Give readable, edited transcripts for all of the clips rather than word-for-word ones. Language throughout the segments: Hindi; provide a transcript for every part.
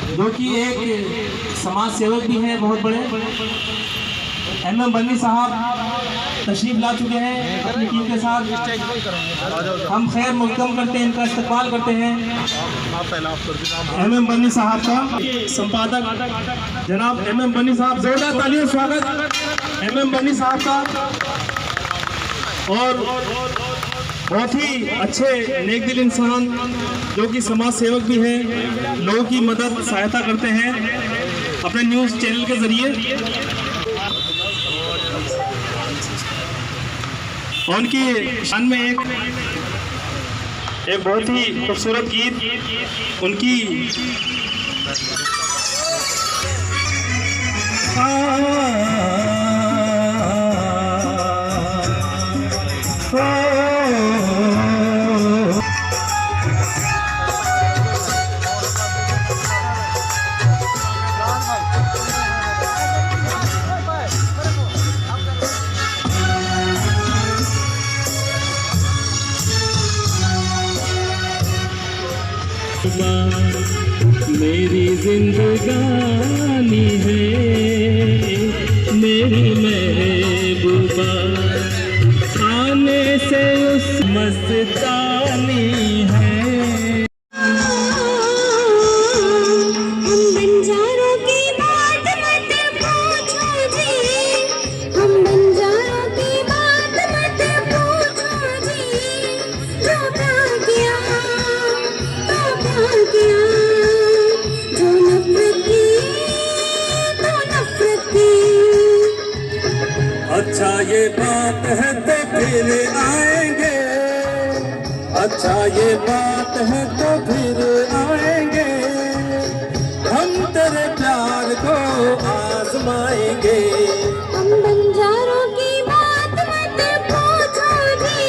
जो कि एक समाज सेवक भी हैं बहुत बड़े। MM बन्नी साहब तशरीफ ला चुके हैं अपनी टीम के साथ। हम खैर मुकदम करते हैं, इनका इस्तकबाल करते हैं। MM बन्नी साहब का संपादक जनाब MM बन्नी साहब, जोरदार तालियों स्वागत MM बन्नी साहब का। और बहुत ही अच्छे नेक दिल इंसान जो कि समाज सेवक भी हैं, लोगों की मदद सहायता करते हैं अपने न्यूज़ चैनल के जरिए। और उनकी शान में एक बहुत ही खूबसूरत गीत उनकी मेरी जिंदगानी है, मेरी महबूबा, आने से उस मस्तानी है। अच्छा ये बात है तो फिर आएंगे, अच्छा ये बात है तो फिर आएंगे, हम तेरे प्यार को आजमाएंगे। हम बंजारों की बात मत पूछो जी,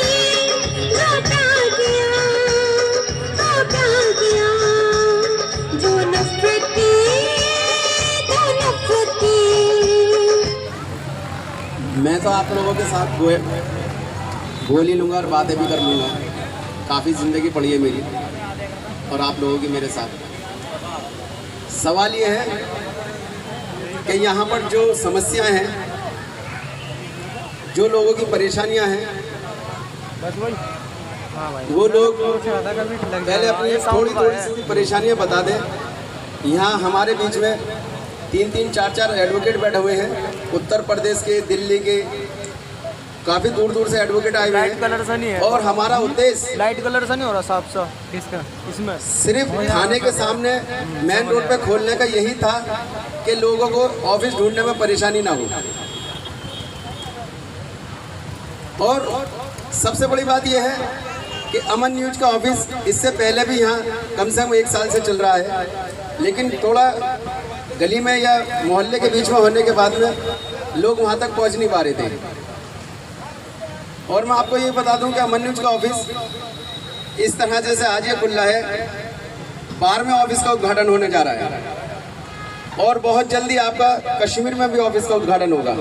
जो प्यार किया तो प्यार किया, जो नफरत की तो नफरत की। मैं तो आप लोगों के साथ बोल ही लूँगा और बातें भी कर लूँगा। काफ़ी ज़िंदगी पड़ी है मेरी और आप लोगों की मेरे साथ। सवाल ये है कि यहाँ पर जो समस्याएं हैं, जो लोगों की परेशानियां हैं, वो लोग पहले अपनी थोड़ी सी परेशानियां बता दें। यहाँ हमारे बीच में 3-3, 4-4 एडवोकेट बैठे हुए हैं। उत्तर प्रदेश के, दिल्ली के, काफ़ी दूर दूर से एडवोकेट आए हुए हैं। कलर सा नहीं है और हमारा उद्देश्य लाइट कलर सा नहीं हो रहा साफ सा इसका, इसमें सिर्फ थाने के सामने मेन रोड पे खोलने का यही था कि लोगों को ऑफिस ढूंढने में परेशानी ना हो। और सबसे बड़ी बात यह है कि अमन न्यूज का ऑफिस इससे पहले भी यहाँ कम से कम 1 साल से चल रहा है, लेकिन थोड़ा गली में या मोहल्ले के बीच में होने के बाद में लोग वहाँ तक पहुँच नहीं पा रहे थे। और मैं आपको ये बता दूं कि अमन न्यूज का ऑफिस इस तरह जैसे आज ये खुला है, 12वें ऑफिस का उद्घाटन होने जा रहा है और बहुत जल्दी आपका कश्मीर में भी ऑफिस का उद्घाटन होगा।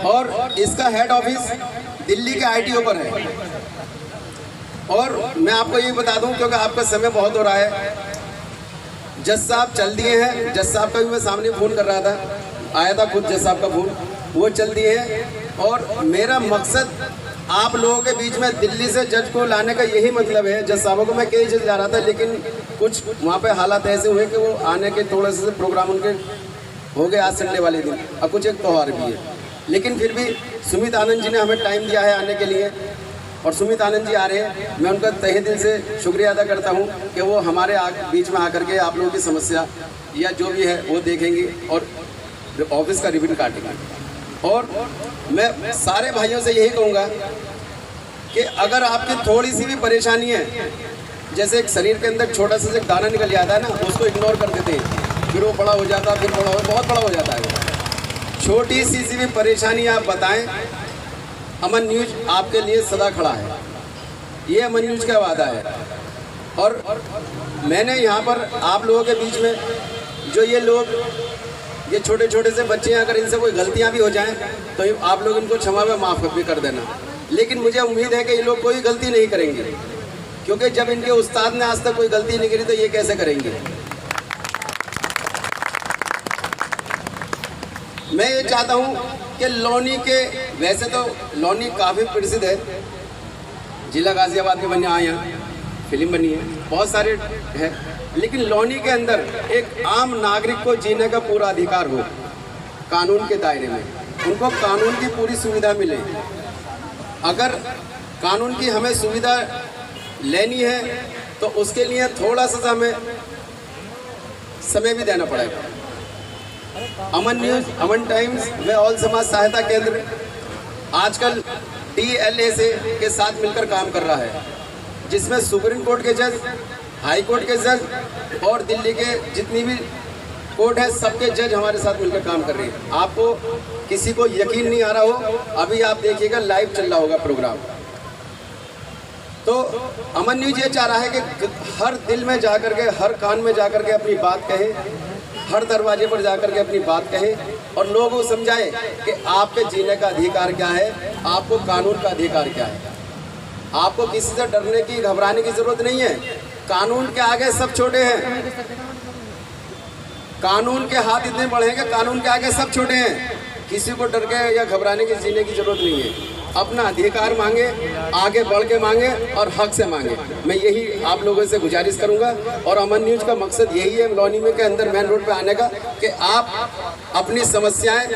और इसका हेड ऑफिस दिल्ली के ITO पर है। और मैं आपको ये बता दूं क्योंकि आपका समय बहुत हो रहा है, जज साहब चल दिए हैं। जज साहब का भी मैं सामने फ़ोन कर रहा था, आया था खुद जज साहब का फ़ोन, वो चल दिए हैं। और मेरा मकसद आप लोगों के बीच में दिल्ली से जज को लाने का यही मतलब है। जज साहबों को मैं कई जज जा रहा था, लेकिन कुछ वहाँ पे हालात ऐसे हुए कि वो आने के थोड़े से प्रोग्राम उनके हो गए आज संडे वाले दिन, और कुछ एक त्यौहार भी है। लेकिन फिर भी सुमित आनंद जी ने हमें टाइम दिया है आने के लिए, और सुमित आनंद जी आ रहे हैं। मैं उनका तहे दिल से शुक्रिया अदा करता हूँ कि वो हमारे बीच में आकर के आप लोगों की समस्या या जो भी है वो देखेंगे और ऑफिस का रिबन काटेंगे। और मैं सारे भाइयों से यही कहूँगा कि अगर आपकी थोड़ी सी भी परेशानी है, जैसे एक शरीर के अंदर छोटा सा एक दाना निकल जाता है ना, उसको इग्नोर कर देते हैं, फिर वो बड़ा हो जाता है, फिर बड़ा हो, बहुत बड़ा हो जाता है। छोटी सी भी परेशानी आप बताएं, अमन न्यूज आपके लिए सदा खड़ा है। ये अमन न्यूज का वादा है। और मैंने यहाँ पर आप लोगों के बीच में जो ये लोग, ये छोटे छोटे से बच्चे हैं, अगर इनसे कोई गलतियाँ भी हो जाएं तो आप लोग इनको क्षमा में माफ़ भी कर देना। लेकिन मुझे उम्मीद है कि ये लोग कोई गलती नहीं करेंगे, क्योंकि जब इनके उस्ताद ने आज तक कोई गलती नहीं करी तो ये कैसे करेंगे। मैं ये चाहता हूँ कि लौनी के, वैसे तो लौनी काफ़ी प्रसिद्ध है, जिला गाजियाबाद में बने आए हैं, फिल्म बनी है, बहुत सारे है, लेकिन लौनी के अंदर एक आम नागरिक को जीने का पूरा अधिकार हो, कानून के दायरे में उनको कानून की पूरी सुविधा मिले। अगर कानून की हमें सुविधा लेनी है तो उसके लिए थोड़ा सा हमें समय भी देना पड़ेगा। अमन न्यूज़, अमन टाइम्स व ऑल समाज सहायता केंद्र आजकल DLA के साथ मिलकर काम कर रहा है, जिसमें सुप्रीम कोर्ट के जज, हाई कोर्ट के जज और दिल्ली के जितनी भी कोर्ट है सबके जज हमारे साथ मिलकर काम कर रही है। आपको किसी को यकीन नहीं आ रहा हो, अभी आप देखिएगा लाइव चल रहा होगा प्रोग्राम। तो अमन न्यूज़ ये चाह रहा है कि हर दिल में जाकर के, हर कान में जाकर के अपनी बात कहे, हर दरवाजे पर जाकर के अपनी बात कहे और लोगों को समझाए कि आपके जीने का अधिकार क्या है, आपको कानून का अधिकार क्या है। आपको किसी से डरने की, घबराने की जरूरत नहीं है। कानून के आगे सब छोटे हैं, कानून के हाथ इतने बड़े हैं कि कानून के आगे सब छोटे हैं। किसी को डर के या घबराने की, जीने की जरूरत नहीं है। अपना अधिकार मांगे, आगे बढ़ के मांगे और हक से मांगे। मैं यही आप लोगों से गुजारिश करूंगा और अमन न्यूज़ का मकसद यही है लौनी में के अंदर मेन रोड पे आने का, कि आप अपनी समस्याएं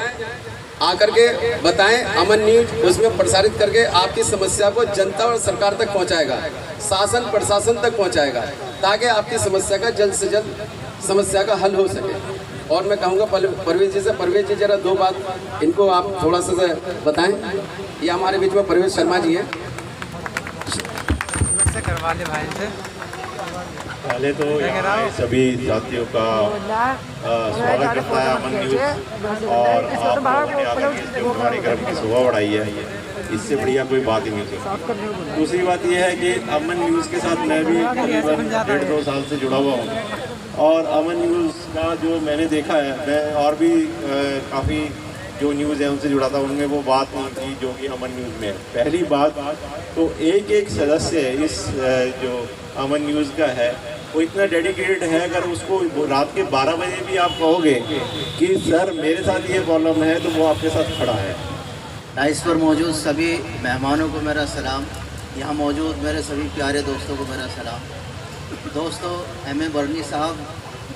आकर के बताएं। अमन न्यूज़ उसमें प्रसारित करके आपकी समस्या को जनता और सरकार तक पहुंचाएगा, शासन प्रशासन तक पहुंचाएगा, ताकि आपकी समस्या का जल्द से जल्द समस्या का हल हो सके। और मैं कहूँगा परवेज जी से, परवेज जी जरा दो बात इनको आप थोड़ा सा बताएं। ये हमारे बीच में परवेज शर्मा जी हैं। करवा ले भाई से। पहले तो यहाँ सभी साथियों का स्वागत करता है अमन न्यूज़, और हमारे कर्म की शोभा बढ़ाई है, इससे बढ़िया कोई बात ही नहीं थी। दूसरी बात यह है कि अमन न्यूज़ के साथ मैं भी करीबन 1.5-2 साल से जुड़ा हुआ हूँ, और अमन न्यूज़ का जो मैंने देखा है, मैं और भी काफ़ी जो न्यूज़ है उनसे जुड़ा था, उनमें वो बात नहीं थी जो कि अमन न्यूज़ में है। पहली बात तो एक सदस्य इस जो अमन न्यूज़ का है वो इतना डेडिकेटेड है, अगर उसको रात के 12 बजे भी आप कहोगे कि सर मेरे साथ ये प्रॉब्लम है, तो वो आपके साथ खड़ा है। डाइस पर मौजूद सभी मेहमानों को मेरा सलाम, यहाँ मौजूद मेरे सभी प्यारे दोस्तों को मेरा सलाम। दोस्तों, M.A. बर्नी साहब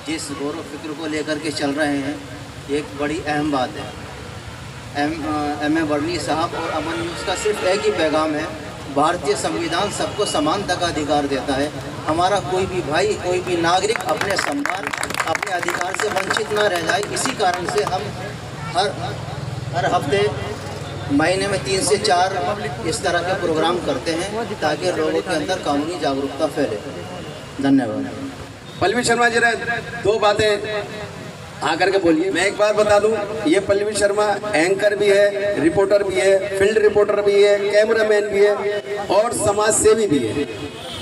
जिस गौर फिक्र को लेकर के चल रहे हैं, एक बड़ी अहम बात है। M.A. बर्नी साहब और अमन न्यूज़ का सिर्फ एक ही पैगाम है, भारतीय संविधान सबको समानता का अधिकार देता है। हमारा कोई भी भाई, कोई भी नागरिक अपने सम्मान, अपने अधिकार से वंचित ना रह जाए। इसी कारण से हम हर हफ्ते, महीने में 3 से 4 इस तरह के प्रोग्राम करते हैं, ताकि लोगों के अंदर कानूनी जागरूकता फैले। धन्यवाद। पल्लवी शर्मा जी दो बातें आकर के बोलिए। मैं एक बार बता दूं, ये पल्लवी शर्मा एंकर भी है, रिपोर्टर भी है, फील्ड रिपोर्टर भी है, कैमरामैन भी है और समाज सेवी भी है।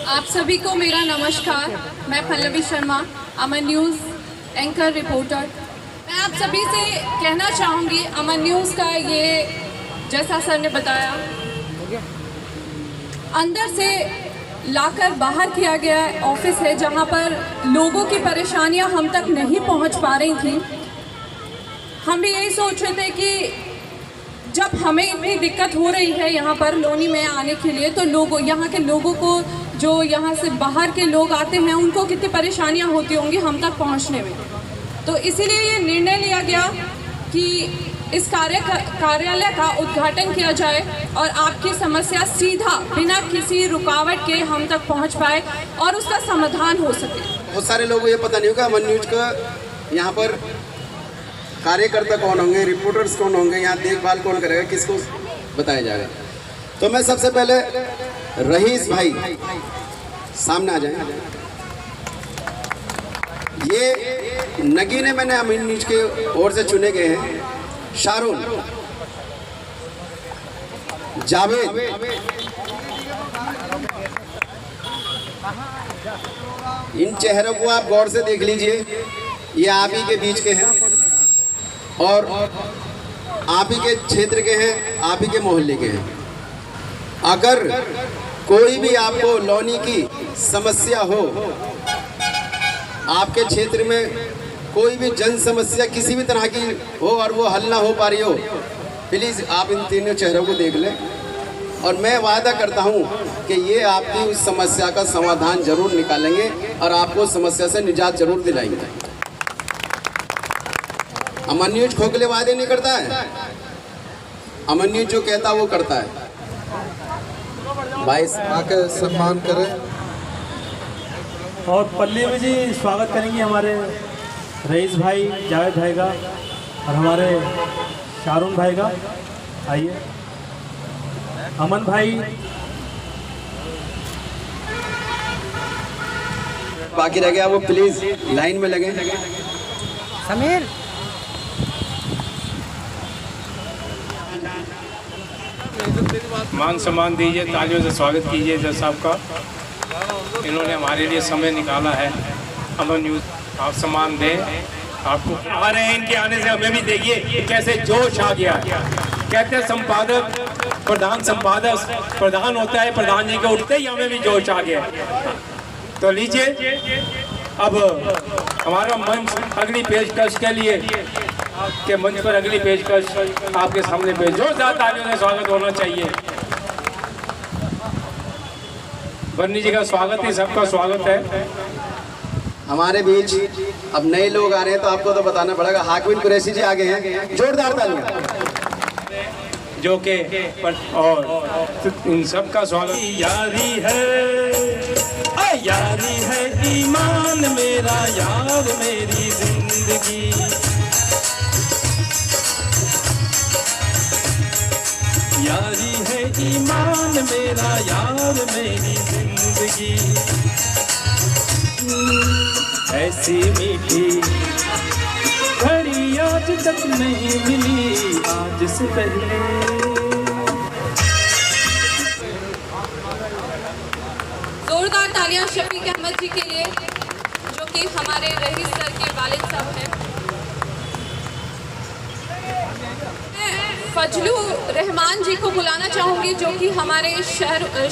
आप सभी को मेरा नमस्कार। मैं पल्लवी शर्मा, अमन न्यूज़ एंकर रिपोर्टर। मैं आप सभी से कहना चाहूँगी, अमन न्यूज़ का ये, जैसा सर ने बताया, अंदर से लाकर बाहर किया गया ऑफिस है, जहां पर लोगों की परेशानियां हम तक नहीं पहुंच पा रही थी। हम भी यही सोच रहे थे कि जब हमें इतनी दिक्कत हो रही है यहाँ पर लोनी में आने के लिए, तो लोगों, यहाँ के लोगों को, जो यहाँ से बाहर के लोग आते हैं, उनको कितनी परेशानियां होती होंगी हम तक पहुँचने में। तो इसीलिए ये निर्णय लिया गया कि इस कार्यालय का उद्घाटन किया जाए और आपकी समस्या सीधा बिना किसी रुकावट के हम तक पहुंच पाए और उसका समाधान हो सके। बहुत सारे लोगों को ये पता नहीं होगा अमन न्यूज़ का यहाँ पर कार्यकर्ता कौन होंगे, रिपोर्टर्स कौन होंगे, यहाँ देखभाल कौन करेगा, किसको बताया जाएगा। तो मैं सबसे पहले रईस भाई सामने आ जाए। ये नगीने मैंने अमन न्यूज़ के ओर से चुने गए हैं। शारून, जावेद, इन चेहरों को आप गौर से देख लीजिए, ये आप ही के बीच के हैं और आप ही के क्षेत्र के हैं, आप ही के मोहल्ले के हैं। अगर कोई भी आपको लौनी की समस्या हो, आपके क्षेत्र में कोई भी जन समस्या किसी भी तरह की हो और वो हल ना हो पा रही हो, प्लीज़ आप इन तीनों चेहरों को देख लें और मैं वादा करता हूँ कि ये आपकी उस समस्या का समाधान जरूर निकालेंगे और आपको समस्या से निजात जरूर दिलाएंगे। अमन न्यूज खोखले वादे नहीं करता है, अमन न्यूज जो कहता है वो करता है। भाई आके सम्मान करें। और पल्ली में जी स्वागत करेंगे हमारे रईस भाई, जावेद भाई का और हमारे शारून भाई का। आइए अमन भाई, बाकी रह गया वो प्लीज लाइन में लगे। समीर मान सम्मान दीजिए, तालियों से स्वागत कीजिए जज साहब का। इन्होंने हमारे लिए समय निकाला है। अमन न्यूज़ आप सम्मान दें, आपको आ रहे हैं इनके आने से हमें भी देखिए कैसे जोश आ गया। कहते हैं संपादक प्रधान संपादक प्रधान होता है, प्रधान जी के उठते ही हमें भी जोश आ गया। तो लीजिए अब हमारा मंच अगली पेशकश के लिए के मंच पर अगली पेशकश आपके सामने पेश। जोरदार तालियों से स्वागत होना चाहिए। बर्नी जी का स्वागत है, सबका स्वागत है। हमारे बीच अब नए लोग आ रहे हैं तो आपको तो बताना पड़ेगा। हाकिम कुरैशी जी आगे हैं, जोरदार तालियां। जो के और इन सब का स्वागत। यारी है ईमान मेरा, यार मेरी जिंदगी। यारी है ईमान मेरा, यार मेरी जिंदगी। ऐसी मीठी घड़ी आज तक नहीं मिली, आज से पहले। जोरदार तालियां शफीक अहमद जी के लिए, जो कि हमारे रईस सर के वालिद साहब हैं। मैं फजलू रहमान जी को बुलाना चाहूँगी, जो कि हमारे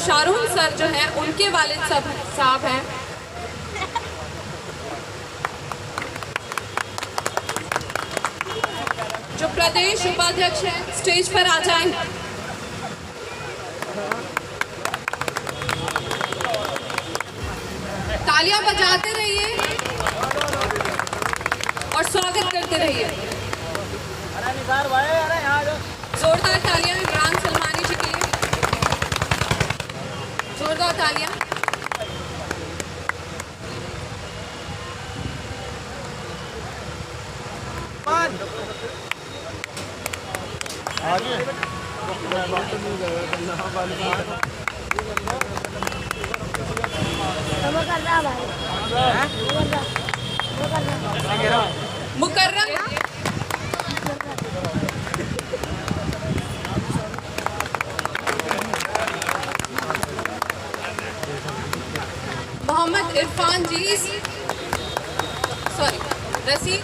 शारून सर जो हैं उनके वालिद साहब हैं। जो प्रदेश उपाध्यक्ष हैं स्टेज पर आ जाएं। तालियां बजाते रहिए और स्वागत करते रहिए। जोरदार तालियां इमरान सलमानी जी के लिए, जोरदार तालियां। मुकर्रम मोहम्मद इरफान जी, सॉरी रसीद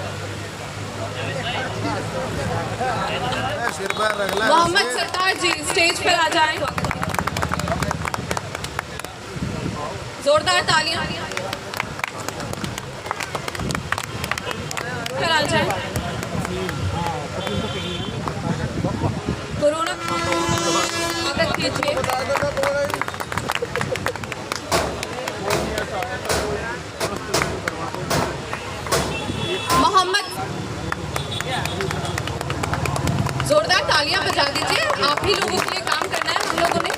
मोहम्मद सरताज जी स्टेज पर आ जाएं। जोरदार तालियां पर आ जाएं। कोरोना स्वागत कीजिए। मोहम्मद, जोरदार तालियां बजा दीजिए। आप ही लोगों के लिए काम करना है हम लोगों ने।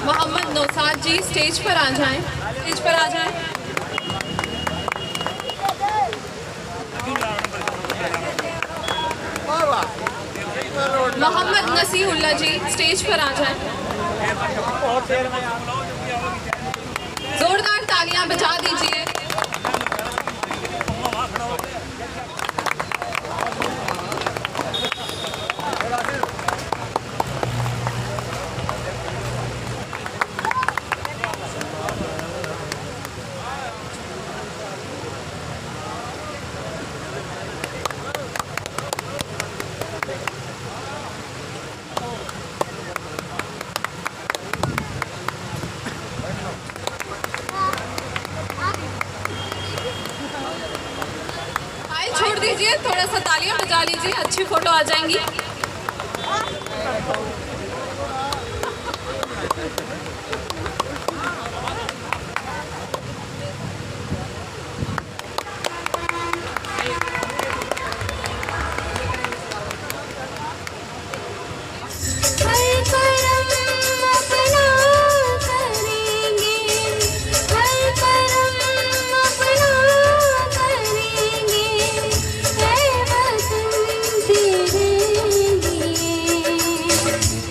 मोहम्मद नौसाद जी स्टेज पर आ जाएं, स्टेज पर आ जाएं। मोहम्मद नसीहुल्लाह जी स्टेज पर आ जाएं। जोरदार तालियां बजा दीजिए। लीजिए, थोड़ा सा तालियां बजा लीजिए, अच्छी फोटो आ जाएंगी।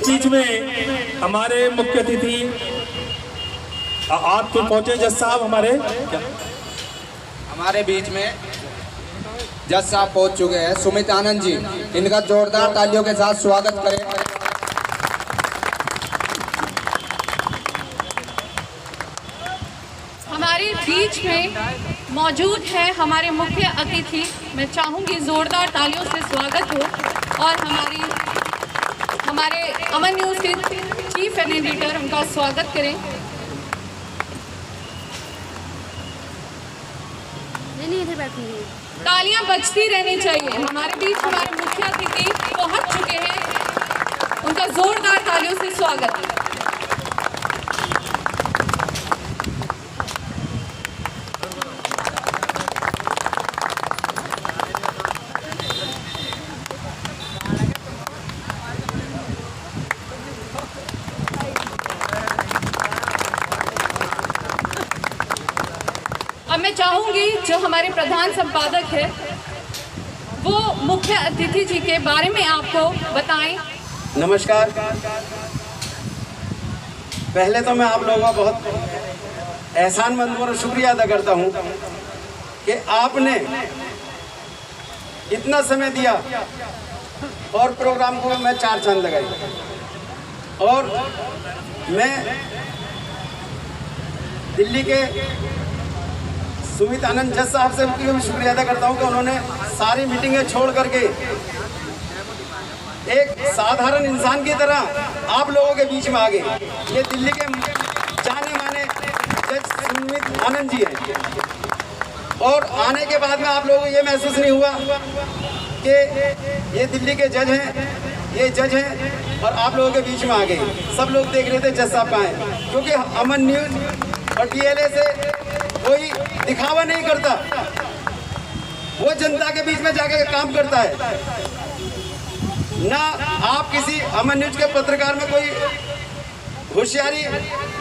बीच में हमारे मुख्य अतिथि आप तो पहुंचे जज साहब हमारे बीच में जज साहब पहुंच चुके हैं, सुमित आनंद जी। इनका जोरदार तालियों के साथ स्वागत करें। हमारे बीच में मौजूद है हमारे मुख्य अतिथि। मैं चाहूंगी जोरदार तालियों से स्वागत हो और हमारे अमन न्यूज़ के चीफ एडिटर उनका स्वागत करें। इधर बैठूंगी। तालियां बजती रहनी चाहिए। हमारे बीच हमारे मुख्य अतिथि पहुंच चुके हैं, उनका जोरदार तालियों से स्वागत है। अब मैं चाहूंगी जो हमारे प्रधान संपादक है वो मुख्य अतिथि जी के बारे में आपको बताएं। नमस्कार। पहले तो मैं आप लोगों का बहुत एहसानमंद और शुक्रिया अदा करता हूं कि आपने इतना समय दिया और प्रोग्राम को मैं 4 चांद लगाई। और मैं दिल्ली के सुमित आनंद जज साहब से भी शुक्रिया अदा करता हूं कि उन्होंने सारी मीटिंगें छोड़ करके एक साधारण इंसान की तरह आप लोगों के बीच में आ गए। ये दिल्ली के जाने माने जज सुमित आनंद जी हैं और आने के बाद में आप लोगों को ये महसूस नहीं हुआ कि ये दिल्ली के जज हैं, ये जज हैं और आप लोगों के बीच में आ गए। सब लोग देख रहे थे जज साहब कहाँ हैं, क्योंकि अमन न्यूज़ और DLA से कोई दिखावा नहीं करता, वो जनता के बीच में जाके काम करता है। ना आप किसी अमन न्यूज़ के पत्रकार में कोई होशियारी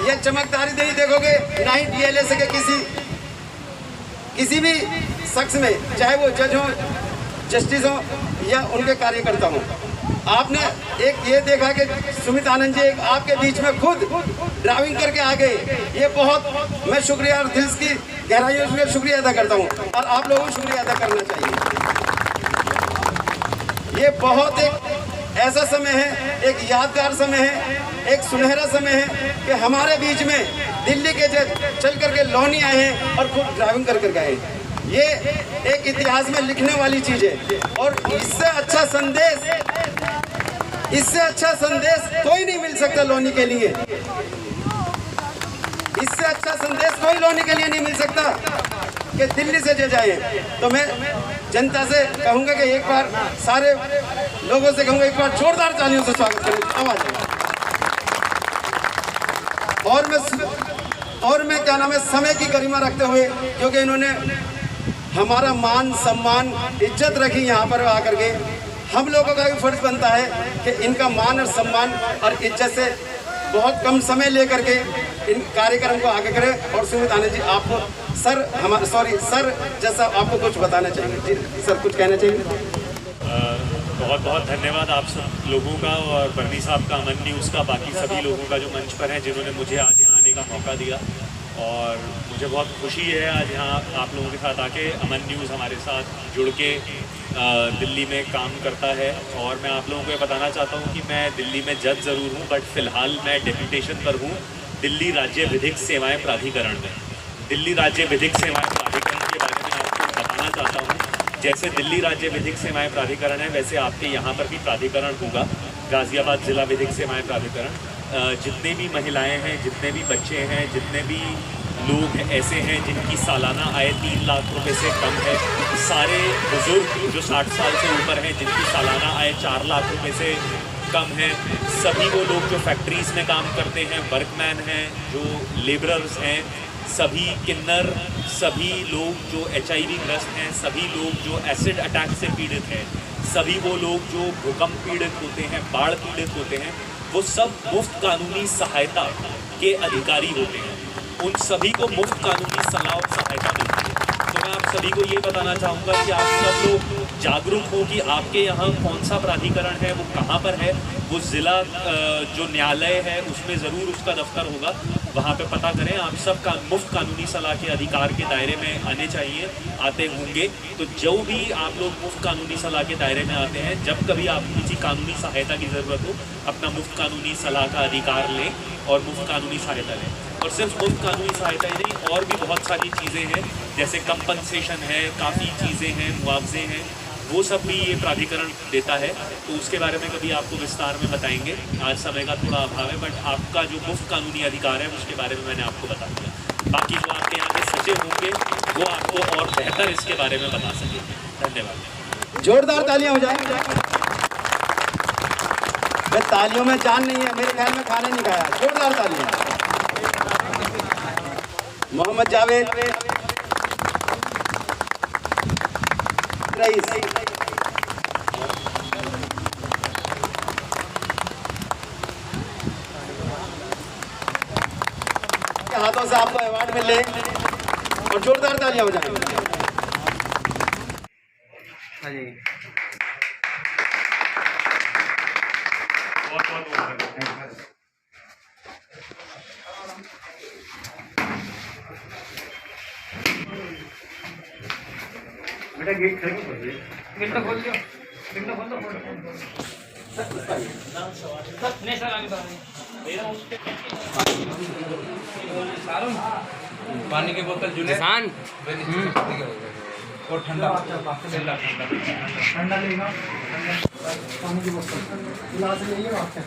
या चमकदारी नहीं देखोगे, ना ही DLA से के किसी भी शख्स में, चाहे वो जज हो, जस्टिस हो या उनके कार्यकर्ता हो। आपने एक ये देखा कि सुमित आनंद जी एक आपके बीच में खुद ड्राइविंग करके आ गए। ये बहुत मैं शुक्रिया और दिल की गहराइयों से शुक्रिया अदा करता हूँ और आप लोगों को शुक्रिया अदा करना चाहिए। ये बहुत एक ऐसा समय है, एक यादगार समय है, एक सुनहरा समय है कि हमारे बीच में दिल्ली के जज चल करके लौनी आए हैं और खुद ड्राइविंग कर कर गए। ये एक इतिहास में लिखने वाली चीज़ है और इससे अच्छा संदेश कोई नहीं मिल सकता लौनी के लिए। इससे अच्छा संदेश कोई लौनी के लिए नहीं मिल सकता कि दिल्ली से जज आए। तो मैं जनता से कहूँगा कि एक बार सारे लोगों से कहूँगा एक बार जोरदार तालियों से स्वागत करें। आवाज़ और मैं क्या नाम है, समय की गरिमा रखते हुए, क्योंकि इन्होंने हमारा मान सम्मान इज्जत रखी यहाँ पर आकर के, हम लोगों का भी फर्ज बनता है कि इनका मान और सम्मान और इज्जत से बहुत कम समय लेकर के इन कार्यक्रम को आगे करें। और सुमित आनंद जी आपको सर जैसा आपको कुछ बताना चाहिए। जी सर, कुछ कहना चाहिए। बहुत बहुत धन्यवाद आप सब लोगों का और बर्नी साहब का, अमन न्यूज़ का, बाकी सभी लोगों का जो मंच पर हैं, जिन्होंने मुझे आज यहाँ आने का मौका दिया। और मुझे बहुत खुशी है आज यहाँ आप लोगों के साथ आके। अमन न्यूज़ हमारे साथ जुड़ के दिल्ली में काम करता है और मैं आप लोगों को ये बताना चाहता हूँ कि मैं दिल्ली में जज ज़रूर हूँ, बट फ़िलहाल मैं डेप्यूटेशन पर हूँ दिल्ली राज्य विधिक सेवाएँ प्राधिकरण में। दिल्ली राज्य विधिक सेवाएँ प्राधिकरण के बारे में आपको बताना चाहता हूँ। जैसे दिल्ली राज्य विधिक सेवाएँ प्राधिकरण है, वैसे आपके यहाँ पर भी प्राधिकरण होगा, गाज़ियाबाद ज़िला विधिक सेवाएँ प्राधिकरण। जितने भी महिलाएं हैं, जितने भी बच्चे हैं, जितने भी लोग ऐसे हैं जिनकी सालाना आय 3 लाख रुपए से कम है, सारे बुजुर्ग जो 60 साल से ऊपर हैं जिनकी सालाना आय 4 लाख रुपए से कम है, सभी वो लोग जो फैक्ट्रीज़ में काम करते हैं, वर्कमैन हैं, जो लेबरर्स हैं, सभी किन्नर, सभी लोग जो HIV ग्रस्त हैं, सभी लोग जो एसिड अटैक से पीड़ित हैं, सभी वो लोग जो भूकंप पीड़ित होते हैं, बाढ़ पीड़ित होते हैं, वो सब मुफ्त कानूनी सहायता के अधिकारी होते हैं। उन सभी को मुफ्त कानूनी सलाह और सहायता मिलती है। तो मैं आप सभी को ये बताना चाहूँगा कि आप सब लोग जागरूक हो कि आपके यहाँ कौन सा प्राधिकरण है, वो कहाँ पर है, वो ज़िला जो न्यायालय है उसमें ज़रूर उसका दफ्तर होगा, वहाँ पे पता करें। आप सब का मुफ्त कानूनी सलाह के अधिकार के दायरे में आने चाहिए, आते होंगे। तो जो भी आप लोग मुफ्त कानूनी सलाह के दायरे में आते हैं, जब कभी आपको किसी कानूनी सहायता की ज़रूरत हो, अपना मुफ्त कानूनी सलाह का अधिकार लें और मुफ्त कानूनी सहायता लें। और सिर्फ मुफ्त कानूनी सहायता ही नहीं, और भी बहुत सारी चीज़ें हैं, जैसे कंपनसेशन है, काफ़ी चीज़ें हैं, मुआवजे हैं, वो सब भी ये प्राधिकरण देता है। तो उसके बारे में कभी आपको विस्तार में बताएंगे, आज समय का थोड़ा अभाव है, बट आपका जो मुफ्त कानूनी अधिकार है उसके बारे में मैंने आपको बता दिया। बाकी जो आपके यहाँ के सचिव होंगे वो आपको और बेहतर इसके बारे में बता सकेंगे। धन्यवाद। जोरदार तालियां हो जाए। मैं तालियों में जान नहीं है, मेरे ख्याल में खाने नहीं खाया। जोरदार तालियां। मोहम्मद जावेद रईस, हाथों से आपको अवार्ड मिले और जोरदार तालियां हो जाएंगी। हाँ जी, बेटा गेट खोल दो, गेट तो खोल दो, गेट तो खोल दो। नहीं सर, आगे पानी की बोतल जुनेद और ठंडा ठंडा ठंडा लेगा, पानी की बोतल गिलास लेइए आपके।